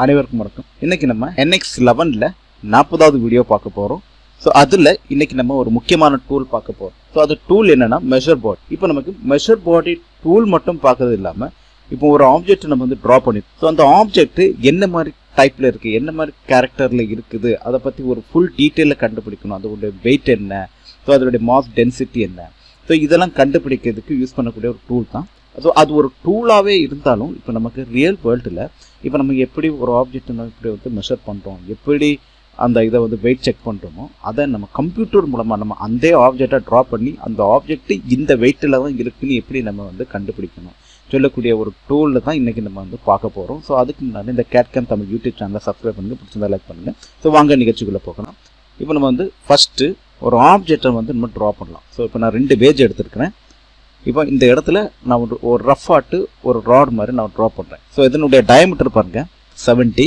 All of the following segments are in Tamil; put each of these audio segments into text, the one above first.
அனைவருக்கும் வணக்கம். இன்னைக்கு நம்ம NX11ல 40வது வீடியோ பார்க்க போறோம். ஸோ அதில் இன்னைக்கு நம்ம ஒரு முக்கியமான டூல் பார்க்க போறோம். ஸோ அது டூல் என்னன்னா மெஷர் போர்ட். இப்போ நமக்கு மெஷர் போர்டு டூல் மட்டும் பார்க்கறது இல்லாமல் இப்போ ஒரு ஆப்ஜெக்ட் நம்ம வந்து ட்ரா பண்ணிருக்கோம். ஸோ அந்த ஆப்ஜெக்ட் என்ன மாதிரி டைப்ல இருக்கு, என்ன மாதிரி கேரக்டர்ல இருக்குது, அதை பத்தி ஒரு ஃபுல் டீட்டெயிலில் கண்டுபிடிக்கணும். அதோடைய வெயிட் என்ன, ஸோ அதோடைய மாஸ் டென்சிட்டி என்ன, ஸோ இதெல்லாம் கண்டுபிடிக்கிறதுக்கு யூஸ் பண்ணக்கூடிய ஒரு டூல் தான். ஸோ அது ஒரு டூலாகவே இருந்தாலும் இப்போ நமக்கு ரியல் வேர்ல்டில் இப்போ நம்ம எப்படி ஒரு ஆப்ஜெக்ட் இப்படி வந்து மெஷர் பண்ணுறோம், எப்படி அந்த இதை வந்து வெயிட் செக் பண்ணுறோமோ அதை நம்ம கம்ப்யூட்டர் மூலமாக நம்ம அந்த ஆப்ஜெக்டை ட்ரா பண்ணி அந்த ஆப்ஜெக்ட் இந்த வெயிட்டில் தான் இருக்குன்னு எப்படி நம்ம வந்து கண்டுபிடிக்கணும் சொல்லக்கூடிய ஒரு டூலில் தான் இன்றைக்கி நம்ம வந்து பார்க்க போகிறோம். ஸோ அதுக்கு முன்னாடி இந்த கேட்கேம் தமிழ் யூடியூப் சேனலை சப்ஸ்கிரைப் பண்ணி பிடிச்சிருந்தா லைக் பண்ணுங்கள். ஸோ வாங்க நிகழ்ச்சிக்குள்ளே போகலாம். இப்போ நம்ம வந்து ஃபஸ்ட்டு ஒரு ஆப்ஜெக்டை வந்து நம்ம ட்ரா பண்ணலாம். ஸோ இப்போ நான் 2 பேஜ் எடுத்துருக்கிறேன். இப்போ இந்த இடத்துல நான் ஒரு ரஃப் ஆட்டு ஒரு ராட் மாதிரி நான் ட்ரா பண்ணுறேன். ஸோ இதனுடைய டயமீட்டர் பாருங்கள் 70,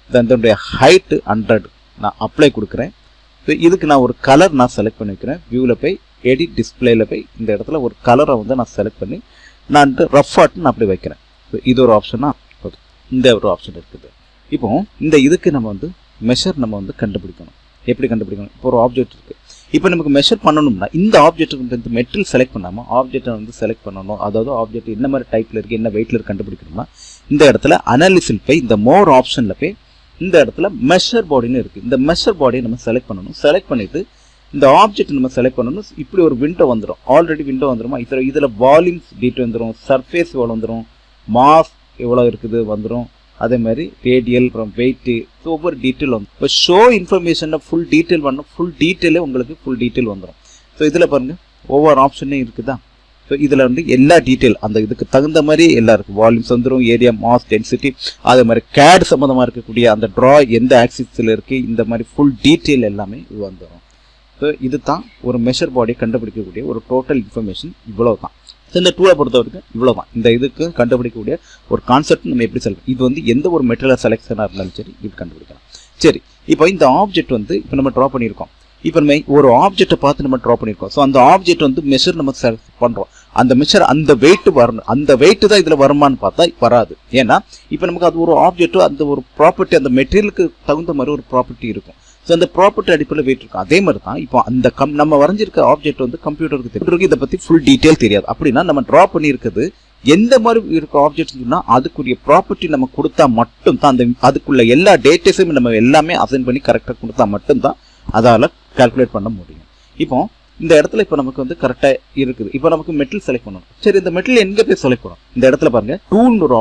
இதனுடைய ஹைட்டு 100 நான் அப்ளை கொடுக்குறேன். ஸோ இதுக்கு நான் ஒரு கலர் நான் செலக்ட் பண்ணி வைக்கிறேன். வியூவில் போய் எடிட் டிஸ்பிளேயில் போய் இந்த இடத்துல ஒரு கலரை வந்து நான் செலக்ட் பண்ணி நான் ரஃப் ஆட்டு நான் அப்படி வைக்கிறேன். ஸோ இது ஒரு ஆப்ஷனா, இந்த ஒரு ஆப்ஷன் இருக்குது. இப்போ இந்த இதுக்கு நம்ம வந்து மெஷர் நம்ம வந்து கண்டுபிடிக்கணும். எப்படி கண்டுபிடிக்கணும்? இப்போ ஒரு ஆப்ஜெக்ட் இருக்குது. இப்போ நமக்கு மெஷர் பண்ணணும்னா இந்த ஆப்ஜெக்ட்டுக்கு வந்து மெட்டீரியல் செலக்ட் பண்ணாமல் ஆப்ஜெக்டை வந்து செலக்ட் பண்ணணும். அதாவது ஆப்ஜெக்ட் என்ன மாதிரி டைப்பில் இருக்குது, என்ன வெயிட்டில் இருக்குது கண்டுபிடிக்கணும்னா இந்த இடத்துல அனாலிசில் போய் இந்த மோர் ஆப்ஷனில் போய் இந்த இடத்துல மெஷர் பாடின்னு இருக்குது. இந்த மெஷர் பாடியை நம்ம செலக்ட் பண்ணணும். செலக்ட் பண்ணிவிட்டு இந்த ஆப்ஜெக்ட் நம்ம செலக்ட் பண்ணணும். இப்படி ஒரு விண்டோ வந்துடும். ஆல்ரெடி விண்டோ வந்துடுமா, இதில் வால்யூம்ஸ் டீட்டெயில் வந்துடும், சர்ஃபேஸ் எவ்வளோ வந்துடும், மாஸ் எவ்வளோ இருக்குது வந்துடும், அதே மாதிரி ரேடியல் அப்புறம் வெயிட்டு, ஸோ ஒவ்வொரு டீட்டெயில் வந்து இப்போ ஷோ இன்ஃபர்மேஷனை ஃபுல் டீட்டெயில் பண்ணணும். ஃபுல் டீட்டெயிலே உங்களுக்கு ஃபுல் டீட்டெயில் வந்துடும். ஸோ இதில் பாருங்கள் ஒவ்வொரு ஆப்ஷனே இருக்குதா. ஸோ இதில் வந்து எல்லா டீட்டெயில் அந்த இதுக்கு தகுந்த மாதிரி எல்லாம் இருக்குது. வால்யூம்ஸ் வந்துடும், ஏரியா, மாஸ், டென்சிட்டி, அதே மாதிரி கேட் சம்மந்தமாக இருக்கக்கூடிய அந்த ட்ரா எந்த ஆக்சிஸில் இருக்குது, இந்த மாதிரி ஃபுல் டீட்டெயில் எல்லாமே இது வந்துடும். ஸோ இது தான் ஒரு மெஷர் பாடியை கண்டுபிடிக்கக்கூடிய ஒரு டோட்டல் இன்ஃபர்மேஷன். இவ்வளோ தான். ஸோ இந்த டூலை பொறுத்த வரைக்கும் இவ்வளோ தான். இந்த இதுக்கு கண்டுபிடிக்கக்கூடிய ஒரு கான்செப்ட் நம்ம எப்படி செலக்ட், இது வந்து எந்த ஒரு மெட்டீரியல் செலெக்ஷனாக இருந்தாலும் சரி இது கண்டுபிடிக்கலாம். சரி, இப்போ இந்த ஆப்ஜெக்ட் வந்து இப்போ நம்ம ட்ரா பண்ணியிருக்கோம். இப்போ நம்ம ஒரு ஆப்ஜெக்டை பார்த்து நம்ம ட்ரா பண்ணியிருக்கோம். ஸோ அந்த ஆப்ஜெக்ட் வந்து மெஷர் நம்ம செலக்ட் பண்ணுறோம். அந்த மெஷர் அந்த வெயிட் வரணும். அந்த வெயிட்டு தான் இதில் வருமானு பார்த்தா வராது. ஏன்னா இப்போ நமக்கு அது ஒரு ஆப்ஜெக்ட், அந்த ஒரு ப்ராப்பர்ட்டி, அந்த மெட்டீரியலுக்கு தகுந்த மாதிரி ஒரு ப்ராப்பர்ட்டி இருக்கும். ஸோ அந்த ப்ராப்பர்ட்டி அடிப்படையில் வெயிட் இருக்கும். அதே மாதிரி தான் இப்போ அந்த நம்ம வரைஞ்சிருக்க ஆப்ஜெக்ட் வந்து கம்ப்யூட்டருக்கு தெரியும், இதை பற்றி ஃபுல் டீட்டெயில் தெரியாது. அப்படின்னா நம்ம ட்ரா பண்ணியிருக்கிறது எந்த மாதிரி இருக்க ஆப்ஜெக்ட் சொன்னால் அதுக்குரிய ப்ராப்பர்ட்டி நம்ம கொடுத்தா மட்டும்தான் அந்த அதுக்குள்ள எல்லா டேட்டாஸையும் நம்ம எல்லாமே அசைன் பண்ணி கரெக்டாக கொடுத்தா மட்டும்தான் அதால் கால்குலேட் பண்ண முடியும். இப்போ இந்த இடத்துல இப்போ நமக்கு வந்து கரெக்டாக இருக்குது. இப்போ நமக்கு மெட்டல் செலக்ட் பண்ணணும். சரி, இந்த மெட்டல் எங்கே போய் செலக்ட் பண்ணணும்? இந்த இடத்துல பாருங்க டூல் ஒரு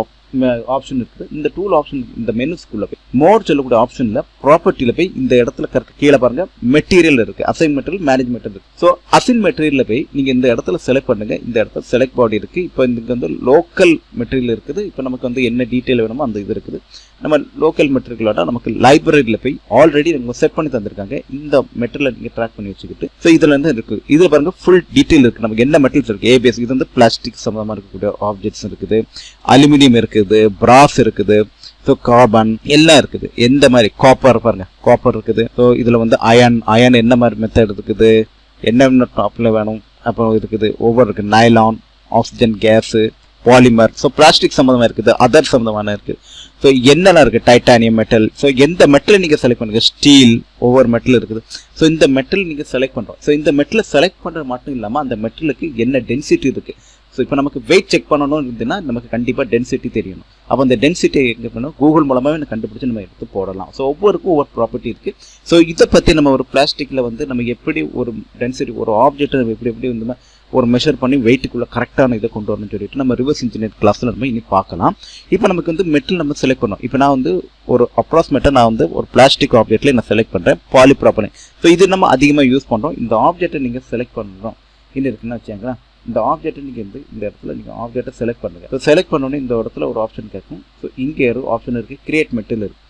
ஆப்ஷன் இருக்குது. இந்த டூல் ஆப்ஷன் இந்த மெனுஸ்குள்ள போய் மோர் சொல்லக்கூடிய ஆப்ஷன்ல ப்ராப்பர்ட்டியில போய் இந்த இடத்துல கரெக்ட் கீழே பாருங்க மெட்டீரியல் இருக்கு, அசைன் மெட்டீரியல், மேனேஜ் மெட்டீரியல் இருக்கு. ஸோ அசைன் மெட்டீரியல்ல போய் நீங்க இந்த இடத்துல செலக்ட் பண்ணுங்க. இந்த இடத்துல செலக்ட் பாடி இருக்கு. இப்போ இங்க வந்து லோக்கல் மெட்டீரியல் இருக்குது. இப்போ நமக்கு வந்து என்ன டீட்டெயில் வேணுமோ அந்த இது இருக்குது. நம்ம லோக்கல் மெட்டீரியலோட நமக்கு லைப்ரரியில போய் ஆல்ரெடி நம்ம செட் பண்ணி தந்திருக்காங்க. இந்த மெட்டீரியல் நீங்க ட்ராக் பண்ணி வச்சுக்கிட்டு ஸோ இதுல இருந்து இருக்கு. இதுல பாருங்க ஃபுல் டீட்டெயில் இருக்கு. நமக்கு என்ன மெட்டீரியல்ஸ் இருக்கு, ஏபிஎஸ், இது வந்து பிளாஸ்டிக் சம்பந்தமா இருக்கக்கூடிய ஆப்ஜெக்ட்ஸ் இருக்குது, அலுமினியம் இருக்குது, பிராஸ் இருக்குது, ஸோ கார்பன் எல்லாம் இருக்குது. எந்த மாதிரி காப்பர் பாருங்க, காப்பர் இருக்குது. ஸோ இதில் வந்து அயன் என்ன மாதிரி மெத்தட் இருக்குது, என்ன டாப்பில் வேணும், அப்புறம் இருக்குது ஒவ்வொரு இருக்குது, nylon, oxygen gas, polymer, so plastic சம்மந்தமாக இருக்குது, அதர் சம்மந்தமான இருக்குது. ஸோ என்னெல்லாம் இருக்குது, டைட்டானியம் மெட்டல். ஸோ எந்த மெட்டலை நீங்கள் செலக்ட் பண்ணுங்க, ஸ்டீல், ஒவ்வொரு மெட்டல் இருக்குது. ஸோ இந்த மெட்டல் நீங்கள் செலக்ட் பண்ணுறோம். ஸோ இந்த மெட்டலை செலக்ட் பண்ணுறது மட்டும் இல்லாமல் அந்த மெட்டலுக்கு என்ன டென்சிட்டி இருக்குது. ஸோ இப்போ நமக்கு வெயிட் செக் பண்ணணும் இருந்துன்னா நமக்கு கண்டிப்பாக டென்சிட்டி தெரியணும். அப்போ அந்த டென்சிட்டி எங்கே பண்ணணும், கூகுள் மூலமாகவே கண்டுபிடிச்சி நம்ம எடுத்து போடலாம். ஸோ ஒவ்வொருக்கும் ஒவ்வொரு ப்ராப்பர்ட்டி இருக்குது. ஸோ இதை பற்றி நம்ம ஒரு பிளாஸ்டிக்கில் வந்து நம்ம எப்படி ஒரு டென்சிட்டி ஒரு ஆப்ஜெக்ட் நம்ம எப்படி வந்து ஒரு மெஷர் பண்ணி வெயிட்டுக்குள்ளே கரெக்டான இதை கொண்டு வரணும்னு சொல்லிட்டு நம்ம ரிவர்ஸ் இன்ஜினியர் கிளாஸில் நம்ம இனி பார்க்கலாம். இப்போ நமக்கு வந்து மெட்டல் நம்ம செலக்ட் பண்ணோம். இப்போ நான் வந்து ஒரு அப்ராக்சிமேட்டாக நான் வந்து ஒரு பிளாஸ்டிக் ஆப்ஜெக்ட்ல நான் செலக்ட் பண்ணுறேன், பாலிப்ராப்பனே. ஸோ இது நம்ம அதிகமாக யூஸ் பண்ணுறோம். இந்த ஆப்ஜெக்டை நீங்கள் செலக்ட் பண்ணுறோம் இன்னும் இருக்குன்னு வச்சுங்களேன். இந்த ஆப்ஜெக்ட் நீங்கள் வந்து இந்த இடத்துல நீங்கள் ஆப்ஜெக்டை செலக்ட் பண்ணுங்கள். ஸோ செலக்ட் பண்ணோன்னே இந்த இடத்துல ஒரு ஆப்ஷன் கேட்கும். ஸோ இங்கே ஒரு ஆப்ஷன் இருக்குது, கிரியேட் மெட்டல் இருக்குது.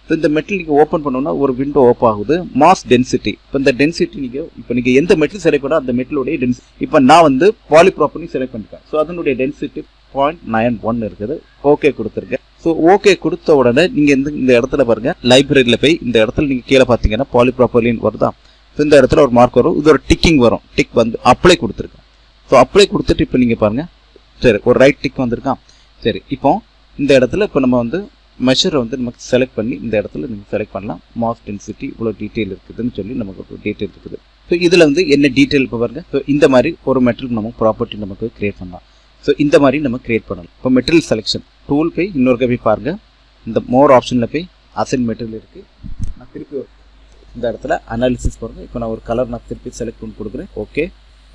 ஸோ இந்த மெட்டல் நீங்கள் ஓப்பன் பண்ணோன்னா ஒரு விண்டோ ஓப்பன் ஆகுது, மாஸ் டென்சிட்டி. இப்போ இந்த டென்சிட்டி நீங்கள் எந்த மெட்டல் செலக்ட் பண்ணால் அந்த மெட்டலுடைய டென்சிட்டி. இப்போ நான் வந்து பாலிப்ராப்பனி செலக்ட் பண்ணிட்டேன். ஸோ அதனுடைய டென்சிட்டி 0.91 இருக்குது. ஓகே கொடுத்துருக்கேன். ஸோ ஓகே கொடுத்த உடனே நீங்கள் இந்த இடத்துல பாருங்கள், லைப்ரரியில் போய் இந்த இடத்துல நீங்கள் கீழே பார்த்தீங்கன்னா பாலிப்ராப்பலின் வருதா. ஸோ இந்த இடத்துல ஒரு மார்க் வரும், இது ஒரு டிக்கிங் வரும். டிக் வந்து அப்ளை கொடுத்துருக்கேன். ஸோ அப்ளை கொடுத்துட்டு இப்போ நீங்கள் பாருங்கள், சரி ஒரு ரைட் டிக் வந்திருக்கான். சரி, இப்போ இந்த இடத்துல இப்போ நம்ம வந்து மெஷரை வந்து நமக்கு செலக்ட் பண்ணி இந்த இடத்துல நீங்கள் செலக்ட் பண்ணலாம். மாஸ் டென்சிட்டி இவ்வளோ டீட்டெயில் இருக்குதுன்னு சொல்லி நமக்கு ஒரு டீட்டெயில் இருக்குது. ஸோ இதில் வந்து என்ன டீட்டெயில் இப்போ பாருங்க. ஸோ இந்த மாதிரி ஒரு மெட்டீரியல் நமக்கு ப்ராப்பர்ட்டி நமக்கு கிரியேட் பண்ணலாம். ஸோ இந்த மாதிரி நம்ம கிரியேட் பண்ணலாம். இப்போ மெட்டீரியல் செலெக்ஷன் டூல் போய் இன்னொரு போய் பாருங்கள். இந்த மோர் ஆப்ஷனில் போய் அசைன் மெட்டீரியல் இருக்குது. நான் திருப்பி இந்த இடத்துல அனாலிசிஸ் பாருங்கள். இப்போ நான் ஒரு கலர் நான் திருப்பி செலக்ட் பண்ணி கொடுக்குறேன். ஓகே,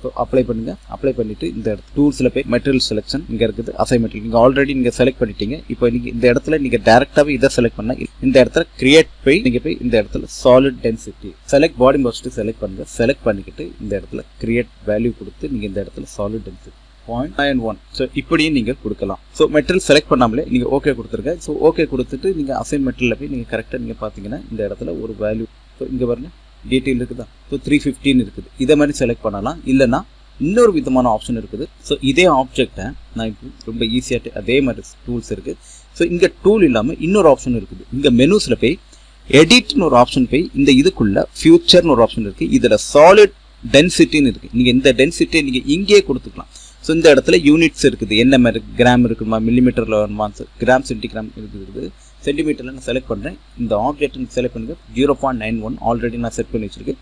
ஸோ அப்ளை பண்ணுங்கள். அப்ளை பண்ணிவிட்டு இந்த இடத்துல டூல்ஸில் போய் மெட்டீரியல் செலெக்ஷன் இங்கே இருக்குது. அசைன் மெட்டீரியல் நீங்கள் ஆல்ரெடி நீங்கள் செலக்ட் பண்ணிட்டீங்க. இப்போ நீங்கள் இந்த இடத்துல நீங்கள் டேரெக்டாகவே இதை செலக்ட் பண்ணால் இந்த இடத்துல கிரியேட் போய் நீங்கள் போய் இந்த இடத்துல சாலிட் டென்சிட்டி செலக்ட் பாடி ஃபஸ்ட்டு செலக்ட் பண்ணுங்கள். செலக்ட் பண்ணிக்கிட்டு இந்த இடத்துல கிரியேட் வேல்யூ கொடுத்து நீங்கள் இந்த இடத்துல சாலிட் டென்சிட்டி 0.91. ஸோ இப்படியும் நீங்கள் கொடுக்கலாம். ஸோ மெட்டீரியல் செலக்ட் பண்ணாமலே நீங்கள் ஓகே கொடுத்துருங்க. ஸோ ஓகே கொடுத்துட்டு நீங்கள் அசைன் மெட்டீரியலில் போய் நீங்கள் கரெக்டாக நீங்கள் பார்த்தீங்கன்னா இந்த இடத்துல ஒரு வேல்யூ ஸோ இங்கே பாருங்க டீட்டெயில் இருக்குதா. ஸோ 315 இருக்குது. இதை மாதிரி செலக்ட் பண்ணலாம். இல்லைனா இன்னொரு விதமான ஆப்ஷன் இருக்குது. ஸோ இதே ஆப்ஜெக்டை நான் இப்போ ரொம்ப ஈஸியாக அதே மாதிரி டூல்ஸ் இருக்குது. ஸோ இங்கே டூல் இல்லாமல் இன்னொரு ஆப்ஷன் இருக்குது. இங்கே மெனூஸில் போய் எடிட்னு ஒரு ஆப்ஷன் போய் இந்த இதுக்குள்ள ஃபியூச்சர்னு ஒரு ஆப்ஷன் இருக்குது. இதில் சாலிட் டென்சிட்டின்னு இருக்குது. நீங்கள் இந்த டென்சிட்டியை நீங்கள் இங்கேயே கொடுத்துக்கலாம். ஸோ இந்த இடத்துல யூனிட்ஸ் இருக்குது. என்ன மாதிரி கிராம் இருக்குமா, மில்லிமீட்டரில் வருமா, கிராம் சென்டிகிராம் இருக்குது. சென்டிமீட்டரில் நான் செலக்ட் பண்ணுறேன். இந்த ஆப்ஜெக்ட் செலக்ட் பண்ணுங்க. 0.91 ஆல்ரெடி நான் செட் பண்ணி வச்சுருக்கேன்.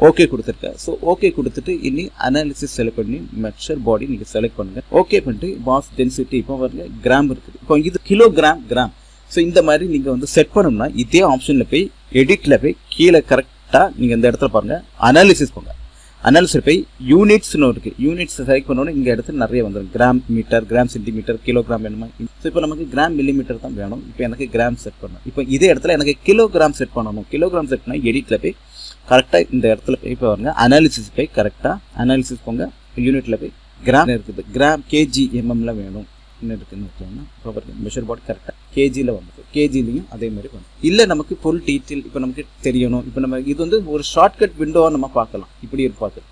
ஓகே கொடுத்துருக்கேன். ஸோ ஓகே கொடுத்துட்டு இனி அனாலிசிஸ் செலக்ட் பண்ணி மெஷர் பாடி நீங்கள் செலக்ட் பண்ணுங்கள். ஓகே பண்ணிட்டு மாஸ் டென்சிட்டி இப்போ பாருங்க கிராம் இருக்குது. இப்போ இது கிலோகிராம் கிராம். ஸோ இந்த மாதிரி நீங்கள் வந்து செட் பண்ணணும்னா இதே ஆப்ஷனில் போய் எடிட்டில் போய் கீழே கரெக்டாக நீங்கள் இந்த இடத்துல பாருங்கள் அனாலிசிஸ் போங்க. அனாலிசிஸ் போய் யூனிட்ஸ்னு இருக்குது. யூனிட்ஸ் செலக்ட் பண்ணோன்னா இங்கே இடத்துல நிறைய வந்துடும். Gram metre, gram centimetre, kilogram வேணுமா. ஸோ இப்போ நமக்கு கிராம் மில்லிமீட்டர் தான் வேணும். இப்போ எனக்கு கிராம் செட் பண்ணணும். இப்போ இதே இடத்துல எனக்கு கிலோகிராம் செட் பண்ணணும். கிலோகிராம் செட் பண்ணால் எடிட்டில் போய் கரெக்டாக இந்த இடத்துல போய் இப்போ வருங்க. அனாலிசிஸ் போய் கரெக்டாக அனாலிசிஸ் போங்க. யூனிட்டில் போய் கிராம் இருக்குது. கிராம் கேஜி எம்எம்ல வேணும் என்ன இருக்குன்னு வச்சோம்னா இப்போ மெஷர் போர்ட் கரெக்டாக கேஜியில் வந்துடும். கேஜிலையும் அதே மாதிரி வந்துடும். இல்லை நமக்கு ஃபுல் டீட்டெயில் இப்போ நமக்கு தெரியணும். இப்போ நம்ம இது வந்து ஒரு ஷார்ட்கட் விண்டோவாக நம்ம பார்க்கலாம். இப்படி ஒரு பார்த்து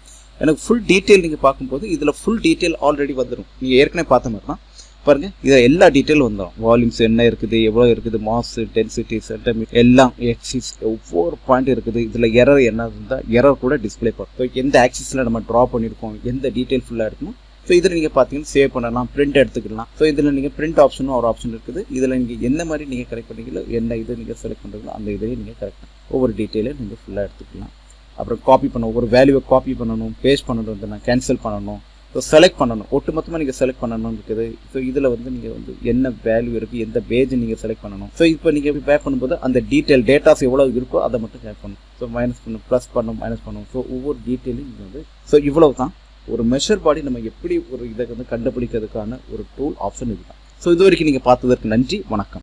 எனக்கு ஃபுல் டீட்டெயில் நீங்கள் பார்க்கும்போது இதில் ஃபுல் டீட்டெயில் ஆல்ரெடி வந்துடும். நீங்கள் ஏற்கனவே பார்த்த மாதிரி தான் பாருங்கள். இதில் எல்லா டீட்டெயிலும் வந்துடும். வால்யூம்ஸ் என்ன இருக்குது, எவ்வளோ இருக்குது, மாஸ் டென்சிட்டி சென்டிமீட்டர் எல்லாம் எக்ஸிஸ் ஒவ்வொரு பாயிண்ட் இருக்குது. இதில் எரர் என்ன இருந்தால் எரர் கூட டிஸ்பிளே பண்ணும். ஸோ எந்த ஆக்சிஸில் நம்ம ட்ரா பண்ணியிருக்கோம், எந்த டீட்டெயில் ஃபுல்லாக இருக்கணும். ஸோ இதில் நீங்கள் பார்த்தீங்கன்னா சேவ் பண்ணலாம், பிரிண்ட் எடுத்துக்கலாம். ஸோ இதில் நீங்கள் பிரிண்ட் ஆப்ஷனும் ஒரு ஆப்ஷன் இருக்குது. இதில் நீங்கள் என்ன மாதிரி நீங்கள் கரெக்ட் பண்ணிங்களோ, என்ன இது நீங்கள் செலக்ட் பண்ணுறீங்களோ அந்த இதையே நீங்கள் கரெக்ட் பண்ணலாம். ஒவ்வொரு டீட்டெயிலும் நீங்கள் ஃபுல்லாக எடுத்துக்கலாம். அப்புறம் காப்பி பண்ணணும், ஒவ்வொரு வேல்யூவை காப்பி பண்ணணும், பேஸ்ட் பண்ணணும், கேன்சல் பண்ணணும். ஸோ செலக்ட் பண்ணணும், ஒட்டு மொத்தமாக நீங்கள் செலக்ட் பண்ணணும் இருக்குது. ஸோ இதில் வந்து நீங்கள் வந்து என்ன வேல்யூ இருக்குது, எந்த பேஜ் நீங்கள் செலக்ட் பண்ணணும். ஸோ இப்போ நீங்கள் பேக் பண்ணும்போது அந்த டீட்டெயில் டேட்டாஸ் எவ்வளோ இருக்கோ அதை மட்டும் பேக் பண்ணணும். ஸோ மைனஸ் பண்ணணும், ப்ளஸ் பண்ணணும், மைனஸ் பண்ணணும். ஸோ ஒவ்வொரு டீட்டெயிலும் நீங்கள் வந்து ஸோ இவ்வளவு தான் ஒரு மெஷர் பாடி நம்ம எப்படி ஒரு இதை வந்து கண்டுபிடிக்கிறதுக்கான ஒரு டூல் ஆப்ஷன் இதுதான். ஸோ இது வரைக்கும் நீங்கள் பார்த்ததற்கு நன்றி, வணக்கம்.